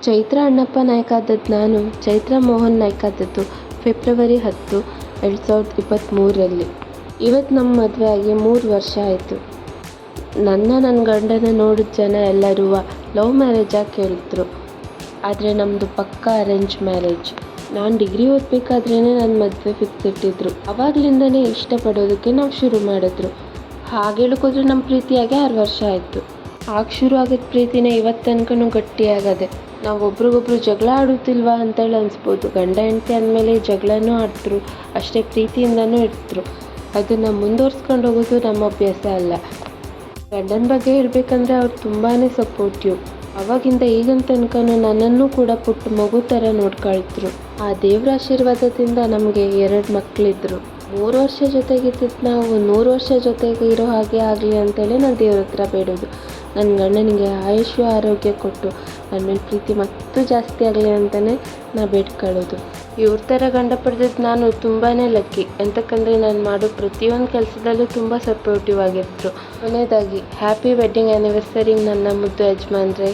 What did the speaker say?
ಚೈತ್ರ ಅಣ್ಣಪ್ಪ ನಾಯ್ಕ ಆದದ್ದು ನಾನು, ಚೈತ್ರ ಮೋಹನ್ ನಾಯ್ಕ ಆದದ್ದು ಫೆಬ್ರವರಿ 10, 2023ರಲ್ಲಿ. ಇವತ್ತು ನಮ್ಮ ಮದುವೆ ಆಗಿ 3 ವರ್ಷ ಆಯಿತು. ನನ್ನ ಗಂಡನ ನೋಡಿದ ಜನ ಎಲ್ಲರೂ ಲವ್ ಮ್ಯಾರೇಜಾಗಿ ಕೇಳಿದ್ರು. ಆದರೆ ನಮ್ಮದು ಪಕ್ಕಾ ಅರೇಂಜ್ ಮ್ಯಾರೇಜ್. ನಾನು ಡಿಗ್ರಿ ಓದಬೇಕಾದ್ರೇ ನನ್ನ ಮದುವೆ ಫಿಕ್ಸ್ ಇಟ್ಟಿದ್ರು. ಆವಾಗಲಿಂದನೇ ಇಷ್ಟಪಡೋದಕ್ಕೆ ನಾವು ಶುರು ಮಾಡಿದ್ರು. ಹಾಗೆ ಹೇಳ್ಕೋದ್ರೆ ನಮ್ಮ ಪ್ರೀತಿಯಾಗಿ 6 ವರ್ಷ ಆಯಿತು. ಆಗ ಶುರು ಆಗಿದ್ದ ಪ್ರೀತಿನೇ ಇವತ್ತು ತನಕನೂ ಗಟ್ಟಿಯಾಗದೆ. ನಾವು ಒಬ್ರಿಗೊಬ್ರು ಜಗಳ ಆಡುತ್ತಿಲ್ವಾ ಅಂತೇಳಿ ಅನಿಸ್ಬೋದು. ಗಂಡ ಹೆಂಡತಿ ಅಂದಮೇಲೆ ಜಗಳನೂ ಆಡ್ತರು, ಅಷ್ಟೇ ಪ್ರೀತಿಯಿಂದನೂ ಇರ್ತಾರೆ. ಅದನ್ನು ಮುಂದುವರ್ಸ್ಕೊಂಡು ಹೋಗೋದು ನಮ್ಮ ಅಭ್ಯಾಸ ಅಲ್ಲ. ಗಂಡನ ಬಗ್ಗೆ ಹೇಳಬೇಕಂದ್ರೆ ಅವ್ರು ತುಂಬಾ ಸಪೋರ್ಟಿವ್. ಅವಾಗಿಂದ ಈಗಿನ ತನಕನೂ ನನ್ನನ್ನು ಕೂಡ ಪುಟ್ಟ ಮಗು ಥರ ನೋಡ್ಕೊಳ್ತರು. ಆ ದೇವ್ರ ಆಶೀರ್ವಾದದಿಂದ ನಮಗೆ 2 ಮಕ್ಕಳಿದ್ರು. 3 ವರ್ಷ ಜೊತೆಗಿದ್ದಿದ್ದು ನಾವು 100 ವರ್ಷ ಜೊತೆಗೆ ಇರೋ ಹಾಗೆ ಆಗಲಿ ಅಂತೇಳಿ ನಾನು ದೇವ್ರ ಹತ್ರ ಬೇಡೋದು. ನನ್ನ ಗಂಡನಿಗೆ ಆಯುಷ್ಯ ಆರೋಗ್ಯ ಕೊಟ್ಟು ನನ್ನ ಮೇಲೆ ಪ್ರೀತಿ ಮತ್ತೂ ಜಾಸ್ತಿ ಆಗಲಿ ಅಂತಲೇ ನಾ ಬೇಡ್ಕೊಳ್ಳೋದು. ಇವ್ರ ಥರ ಗಂಡ ಪಡೆದಿದ್ದು ನಾನು ತುಂಬಾ ಲಕ್ಕಿ. ಎಂತಕ್ಕಂದರೆ ನಾನು ಮಾಡೋ ಪ್ರತಿಯೊಂದು ಕೆಲಸದಲ್ಲೂ ತುಂಬ ಸಪೋರ್ಟಿವ್ ಆಗಿದ್ರು. ಕೊನೆಯದಾಗಿ ಹ್ಯಾಪಿ ವೆಡ್ಡಿಂಗ್ ಆ್ಯನಿವರ್ಸರಿ ನನ್ನ ಮುದ್ದು ಯಜಮಾನ್ರೆ.